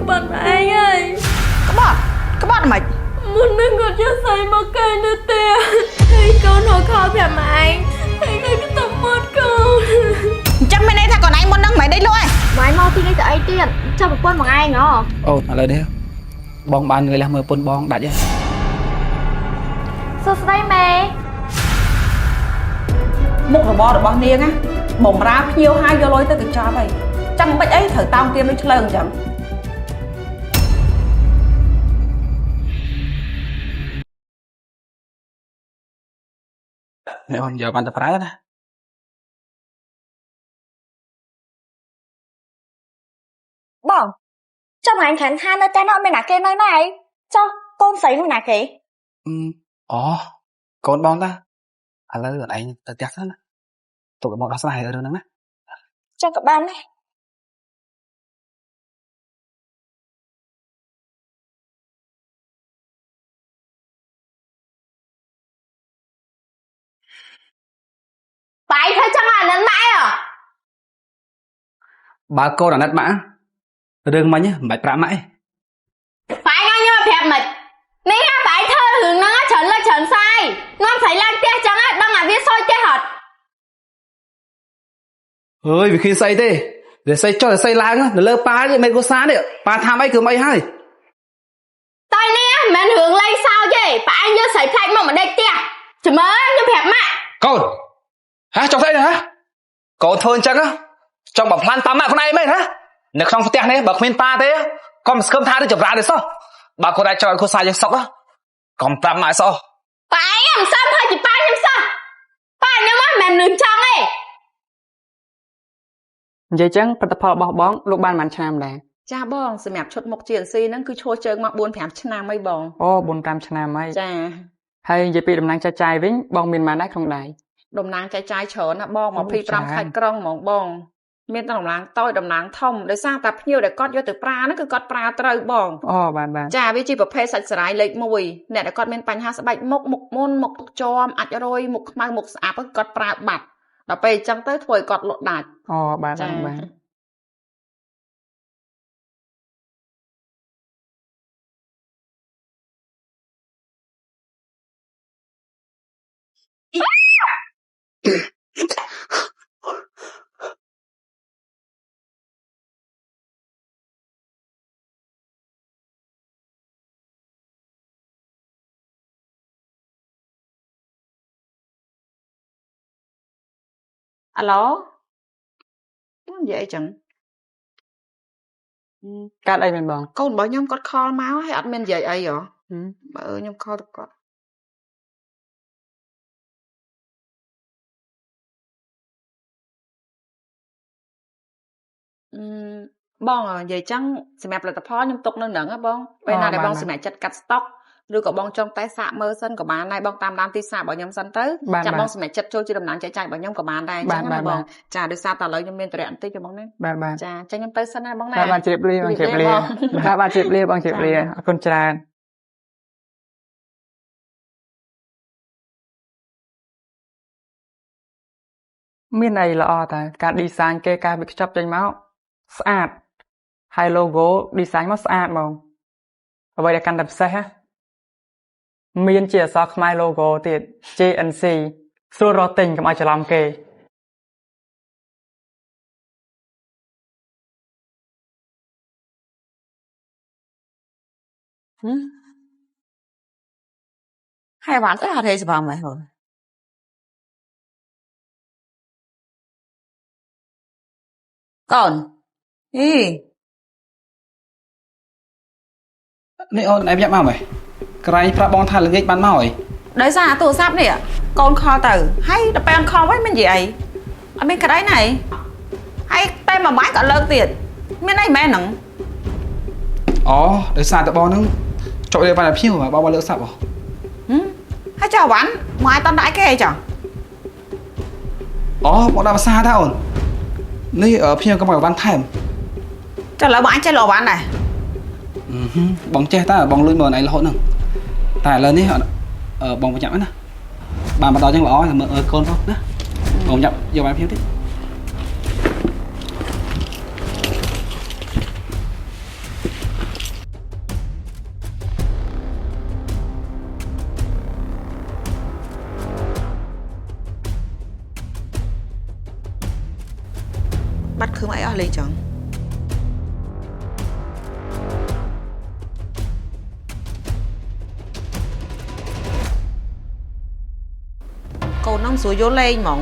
bạn mà anh ơi. Các bạn mày Muốn nâng gọt cho xây mà cây nữa tìa. Thầy con nó khó phải mà anh. Thầy nói cái tầm một con. Chắc mày này thằng còn anh muốn nâng mày đây luôn. Mà anh mau thi cái ấy tiền. Cho một quân bằng anh hả? Ồ, lời đấy bong bàn người làm mơ pôn bong đã chứ. Sao đây mẹ? Một rồi bò được bao niên á. Bổng ra nhiều hai vô lối tới từ cho vậy. Chẳng bách ấy thử tao tiêm nó cho lần chẳng. Mẹ con giờ bạn tập phá đó. Bỏng. Trong anh khánh than ở tên họ mày nạc kê nơi này. Cho con sấy mày nạc kê. Ồ, con bong ta. À lời anh tớ chắc đó. Tụi bọn đó sai ở đâu nắng á. Cho các bạn này. Tại thôi chẳng là nấn mãi à? Bà cô là nát mã. Đừng mà nhá, mày prạ mãi. Phải ngay như mà phẹp mịch. Nếu là tại thơ hướng nó chấn là chấn sai. Nó thấy lan tia chẳng á, đang là viết soi tê hợt. Ơi, vì khi xây thế. Để xây cho để xây lang á, để lơ pa chứ mày có xa đấy. Pa tham ấy cứ mày hay. Tại nè, mình hướng lấy sao chứ. Phải anh như sấy phạch mà đây tia. Chỉ mới như phẹp mạ. Con. Hả, cho thấy hả? Con thôn chắc á. Trong bảo plan tám mạng con này mày hả? Nếu không phải tiền này, bà khuyên pa thế. Con mà cơm tha đi chụp ra được sao? Bà cô đây cho cô sai cho sốc á. Còn tám mạng sao? Phải làm sao thôi chỉ ba làm sao? Ba nếu mà mình đừng chong ấy. និយាយចឹងផលិតផលរបស់បងលោកបានបានឆ្នាំដែរ ចាបងសម្រាប់ឈុតមុខ GNC ហ្នឹងគឺឈរជើងមក 4-5 ឆ្នាំហើយបង អូ 4-5 ឆ្នាំហើយ ចា ហើយនិយាយពីតំណែងចាស់ចាយវិញបងមានបានដែរក្នុងដៃ តំណាងចាយចាយច្រើនណាបង25ខេត្តក្រុងហ្មងបងមានតំណាងតូចតំណាងធំដោយសារតែភ្ញៀវដែលគាត់យកទៅប្រើហ្នឹងគឺគាត់ប្រើត្រូវបងអូបានចាវាជាប្រភេទសាច់ស្រាយលេខ1អ្នកដែលគាត់មានបញ្ហាស្បែកមុខមុនមុខជាប់អាចរយមុខខ្មៅមុខស្អាប់គាត់ប្រើបាត់ដល់ពេលអញ្ចឹងទៅធ្វើឲ្យគាត់លក់ដាច់អូបានបាន Alo vậy chẳng Cắt ai bênបង កូនរបស់ខ្ញុំគាត់ខលមកហើយអត់មាននិយាយអីហ៎បើខ្ញុំខលទៅគាត់បងនិយាយចឹងសម្រាប់ផលិតផលខ្ញុំទុកនៅហ្នឹងហ៎បងពេលណាដែលបងសម្រាប់ចិត្តកាត់ស្តុកឬក៏បងចង់តែសាកមើលសិនក៏បានដែរបងតាមដានទីផ្សាររបស់ខ្ញុំសិនទៅចាំបងសម្រាប់ចិត្តចូលជាតំណាងចែកចាយរបស់ខ្ញុំក៏បានដែរអញ្ចឹងណាបងចាដោយសារតែឥឡូវខ្ញុំមានតរៈបន្តិចទេបងណាបាទចាអញ្ចឹងខ្ញុំទៅសិនណាបងណាបាទជម្រាបលាបងជម្រាបលាបាទជម្រាបលាបងជម្រាបលាអរគុណច្រើនមានអីល្អតាការ design គេការវិខ្ចប់ចេញមកស្អាតហើយ logo design មកស្អាតហ្មងអ្វីដែលកាន់តែពិសេសមានជាអក្សរខ្មែរ logo ទៀត JNC ស្រួលរកទិញកុំឲ្យច្រឡំគេហើយបានទៅអត់ហេស្បងមែនហ៎កូនអីនេះអូនឯងយ៉ាប់មកមែនក្រែងប្រាប់បងថាល្ងាចបានមកអីដោយសារទូរស័ព្ទនេះកូនខលទៅហើយដល់ពេលខលវិញមិននិយាយអីអត់មានក្តីណាហើយតែមួយម៉ាយក៏លើកទៀតមានអីមែនហ្នឹងអូដោយសារតែបងហ្នឹងចូលរៀនបានតែភ្ញៀវបងលើកស័ព្ទហើយចៅវ៉ាន់មកឲ្យតន់ដាក់គេអីចុះអូបងដាក់ភាសាថាអូននេះភ្ញៀវក៏មកវ៉ាន់ថែមចុះឥឡូវបងអញចេះលក់វ៉ាន់ដែរបងចេះតើបងលួចមើលឯងរហូតហ្នឹងតែឥឡូវនេះបងប្រញាប់ណាបានមកដល់ចឹងល្អមើលកូនផងណាបងប្រញាប់យកបានភ្ញៀវទៀត លេចឹងកូននឹងស្រួលយល់លេងហ្មង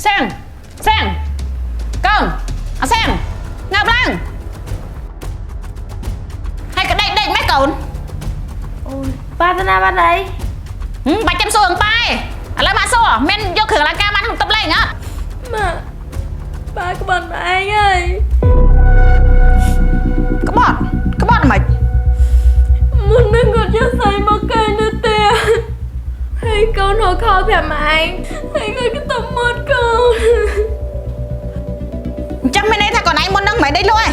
សាំងកូនអាសាំងងាប់ឡើងហើយកដេកម៉េចកូន ប៉ាទៅណាបាត់អី បាច់ចាំសួរប៉ែឥឡូវមកសួរមានយកគ្រឿងអលង្ការមកក្នុងតុបលេងអត់ ម៉ាប៉ាក្បត់មកឯងហើយ ក្បត់មិន មុននឹងគាត់យកស្អីមកកែនៅផ្ទះហើយកូនរកខោប្រាប់មកឯងហើយគាត់ក៏ទៅមកកូន អញ្ចឹងមានន័យថាកូនឯងមុននឹងមិនដេកលក់ឯង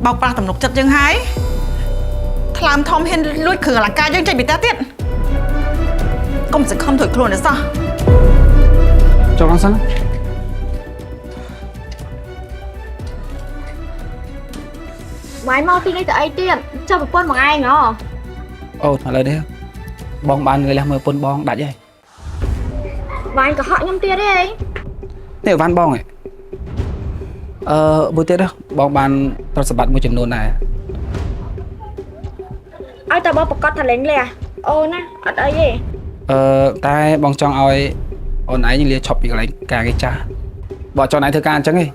បោកប្រាស់ទំនុកចិត្តយើងហើយថ្លើមធំហ៊ានលួចគ្រឿងអលង្ការយើងចេញពីផ្ទះទៀតកុំសង្ឃឹមធុយខ្លួនទេសោះ ចូលខាងសិន វាយមកទីនេះទៅអីទៀតចុះប្រពន្ធមកឯងហ៎ អូឥឡូវនេះបងបានលះមើលពុនបងដាច់ហើយ វាយកុហកខ្ញុំទៀតទេអី នេះវ៉ាន់បងឯងមួយទៀតបងបានទ្រព្យសម្បត្តិមួយចំនួនដែរ ឲ្យតែបងប្រកាសថាលេងលះអូណាអត់អីទេ តែបងចង់ឲ្យអូនឯងលាឈប់ពីកន្លែងការងារចាស់បើចង់ឯងធ្វើការអញ្ចឹងឯង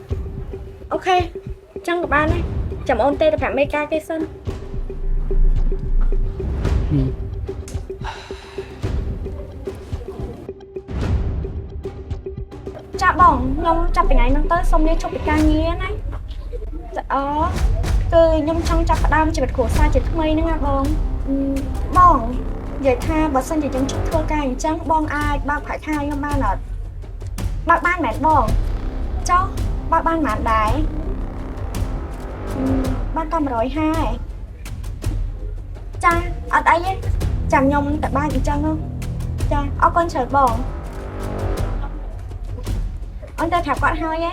អូខេចឹងក៏បានដែរចាំអូនទេទៅប្រាប់មេការគេសិនចាបងខ្ញុំចាប់ពីថ្ងៃហ្នឹងទៅសុំលាឈប់ពីការងារណាអូគឺខ្ញុំចង់ចាប់ផ្ដើមជីវិតគ្រួសារជាថ្មីហ្នឹងណាបងបងនិយាយថាបើសិនជាខ្ញុំឈប់ធ្វើការអញ្ចឹងបងអាចបើកខែខែខ្ញុំបានអត់បើកបានមែនបងចុះបើកបានប៉ុន្មានដែរបានតែ150ចាអត់អីទេចាំខ្ញុំទៅបានអញ្ចឹងចាអរគុណច្រើនបងអូនទៅប្រាប់គាត់ហើយហ៎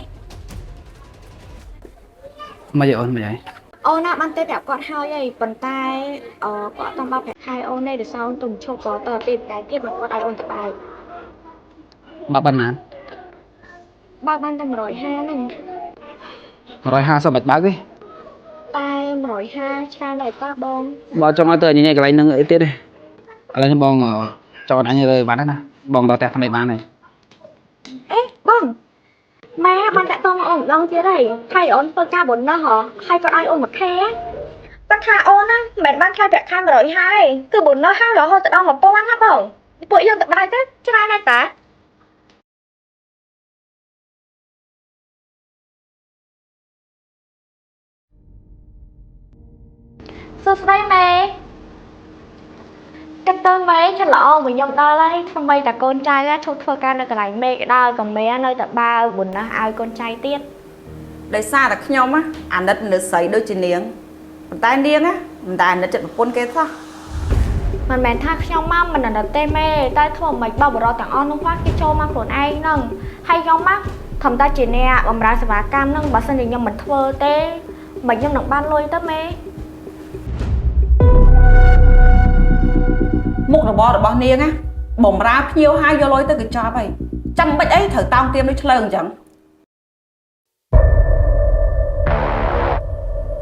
មកយកអូនមកហើយ អូនណាបានទៅប្រាប់គាត់ហើយប៉ុន្តែគាត់ต้องបើប្រាក់ខែអូននេះទៅសោនទុំឈប់ក៏ទៅពេលតែទៀតមកគាត់ឲ្យអូនទៅបើក មកបានណាន បើកបានតែ150ហ្នឹង 150មិនបើកទេ តែ150ច្រើនដែរប៉ះបង បើចង់ឲ្យទៅញ៉ៃកន្លែងហ្នឹងអីទៀតទេឥឡូវនេះបងចង់អញទៅបានណាបងដល់ផ្ទះថ្មីបានហើយ អេបងម៉ែបានតាក់ទងអូនម្ដងទៀតហើយថៃអូនធ្វើការបុណ្យណោះហ៎ហើយគាត់ឲ្យអូន1ខែតែថាអូនណាមិនបានខែប្រាក់ខែ100ហើយគឺបុណ្យណោះហើយរហូតទៅដល់1000ណាបងពួកយើងទៅបាយទៅច្រើនណាស់តាសួស្ដីម៉ែកាត់តើម៉ែចិត្តល្អមួយខ្ញុំដល់ហើយថ្មីតាកូនចៅឈប់ធ្វើការនៅកន្លែងមេក៏ដល់ក៏មេនៅតែបើបុណ្យណោះឲ្យកូនចៅទៀត ដោយសារតែខ្ញុំអាណិតនៅស្រីដូចជានាងប៉ុន្តែនាងមិនដែលអាណិតចិត្តប្រពន្ធគេសោះ មិនមែនថាខ្ញុំមកមិនអាណិតទេម៉ែតែធ្វើមិនបបរទាំងអស់នោះគាត់គេចូលមកខ្លួនឯងហ្នឹងហើយខ្ញុំមកធម្មតាជាអ្នកបម្រើសេវាកម្មហ្នឹងបើសិនជាខ្ញុំមិនធ្វើទេមិនខ្ញុំនឹងបានលុយទៅម៉ែ មុខរបររបស់នាងបំរើភ្ញៀវហើយយកលុយទៅកញ្ចប់ហើយចាំមិនអីត្រូវតោងទៀមដូចឆ្លើងអញ្ចឹង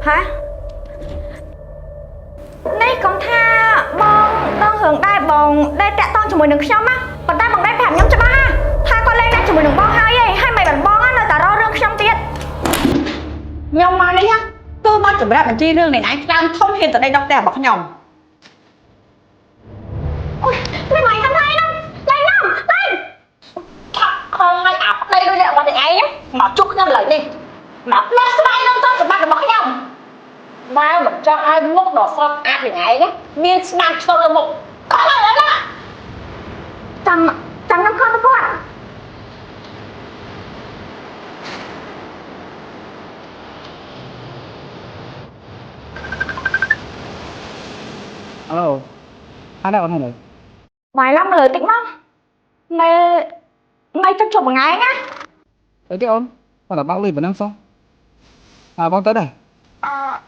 ហានេះកុំថាបងដឹងរឿងដែរបងដែលតាក់ទងជាមួយនឹងខ្ញុំណាប៉ុន្តែបងដែរប្រាប់ខ្ញុំច្បាស់ថាគាត់លេងដាក់ជាមួយនឹងបងហើយហើយមិនបានបងនៅតែរករឿងខ្ញុំទៀត ខ្ញុំមកនេះគឺមកសម្រាប់បញ្ជីរឿងនេះឯងខ្លាំងធំហ៊ានទៅដេកដល់ផ្ទះរបស់ខ្ញុំ អូយមិនไหวทำไรណាលេងណាលេងខំឲ្យអាប់ដេដូចអ្នករបស់ឯងមកជុកខ្ញុំឡើយនេះមកផ្លាស់ស្បែកនឹងទៅសម្បត្តិរបស់ខ្ញុំម៉ែមិនចង់ឲ្យមុខដ៏ស្រស់ស្អាតយ៉ាងឯងមានស្នាមឆ្លុះលើមុខខំឲ្យណាចាំខ្ញុំខំទៅគាត់ Alo ai đâu này vài năm lời tĩnh lắm mày mày trong chụp một ngày nhá tới cái ôn còn là bao lì vẫn đang xong à bong tới đây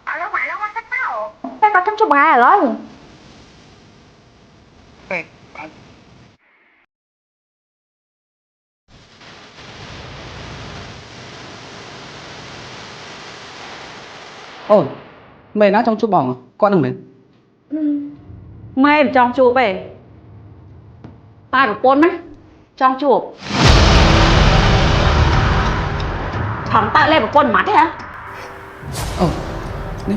ở đâu ngoài đâu anh thích tao chụp ai rồi ôi mày nói trong chút bỏng con đừng mến mày trong chụp về tai của con á trong chụp thằng ta lên một con mắt hả ồ đi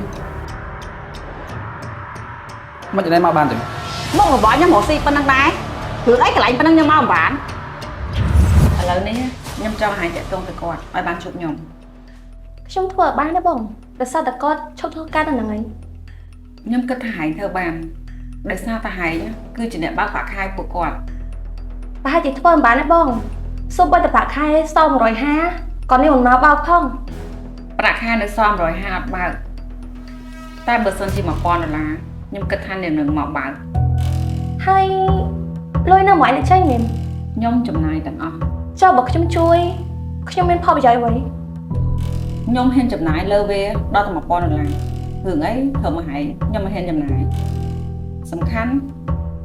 mất ở đây mau bàn rồi mong một bỏ nhá một xì phân năng đái thử ấy cái lạnh phân năng nhá mau bán ឥឡូវនេះខ្ញុំចង់ឲ្យតាក់ទងទៅគាត់ឲ្យបានជួបខ្ញុំ ខ្ញុំធ្វើឲ្យបានដែរបងដោយសារតែគាត់ឈប់ធ្វើការទៅហ្នឹងឯង ខ្ញុំគិតថាហែងធ្វើបានដោយសារតែហែងគឺជាអ្នកបើកប្រាក់ខែពួកគាត់ ប្រហែលជាធ្វើមិនបានដែរបងសូម្បីតែប្រាក់ខែស150គាត់នេះមិនមកបើកផង ប្រាក់ខែនៅស150អត់បើកតែបើសិនជា$1000ខ្ញុំគិតថាអ្នកនឹងមកបើក ហើយលុយនៅមួយអ្នកចេញមែន ខ្ញុំចំណាយទាំងអស់ ចុះបើខ្ញុំជួយខ្ញុំមានផលប្រយោជន៍អ្វី ខ្ញុំហ៊ានចំណាយលើវាដល់តែ$1000រឿងអីធ្វើមកហែងខ្ញុំមិនហ៊ានចំណាយសំខាន់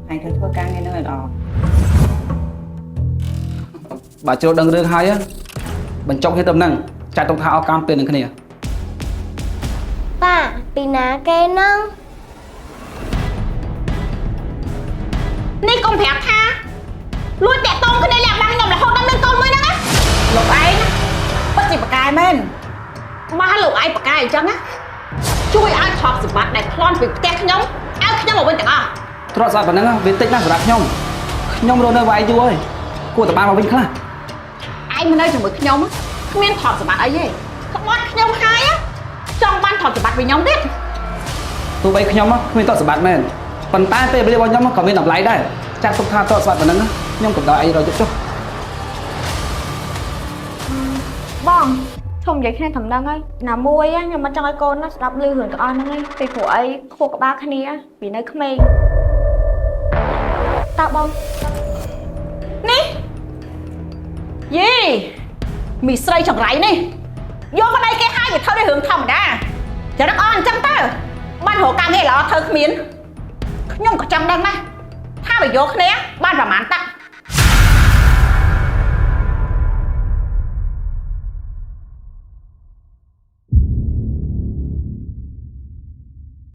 ហែងត្រូវធ្វើការងារនឹងឲ្យល្អបើជ្រុលដឹងរឿងហើយបញ្ចុកគ្នាទៅនឹងចាត់ទុកថាអស់កម្មពេលនឹងគ្នា ប៉ាពីណាគេហ្នឹង នេះកុំប្រាប់ថាលួចតាក់តងគ្នាលាក់បាំងខ្ញុំរហូតដល់មានកូនមួយហ្នឹងណាលោកឯងពិតជាបកកាយមែនមកលោកឯងបកកាយអញ្ចឹងណាជួយឲ្យឆប់សម្បត្តិដែលប្លន់ពីផ្ទះខ្ញុំឲ្យខ្ញុំមកវិញទាំងអស់ ទ្រព្យសម្បត្តិប៉ុណ្ណឹងវាតិចណាស់សម្រាប់ខ្ញុំរស់នៅវាយយូរហើយគួរតែបានមកវិញខ្លះ ឯងមកនៅជាមួយខ្ញុំគ្មានថតសម្បត្តិអីទេក្បត់ខ្ញុំហើយចង់បានថតសម្បត្តិពីខ្ញុំទៀត ទោះបីខ្ញុំគ្មានទ្រព្យសម្បត្តិមែនប៉ុន្តែពេលវេលារបស់ខ្ញុំក៏មានតម្លៃដែរចាត់ទុកថាទ្រព្យសម្បត្តិប៉ុណ្ណឹងខ្ញុំកំដៅអីរយចុះ បងធំនិយាយគ្នាត្រឹមហ្នឹងហើយណាមួយខ្ញុំមិនចង់ឲ្យកូនណាស្ដាប់ឮរឿងទាំងអស់ហ្នឹងឯងពីព្រោះអីខួរក្បាលគ្នាពីនៅក្មេងតើបង នេះយីមីស្រីចង្រៃនេះយកប្តីគេឲ្យវាធ្វើរឿងធម្មតាចារឹកអស់អញ្ចឹងទៅបានរកការងារល្អធ្វើគ្មានខ្ញុំក៏ចង់ដឹងដែរថាបើយកគ្នាបានប្រហែលតាក់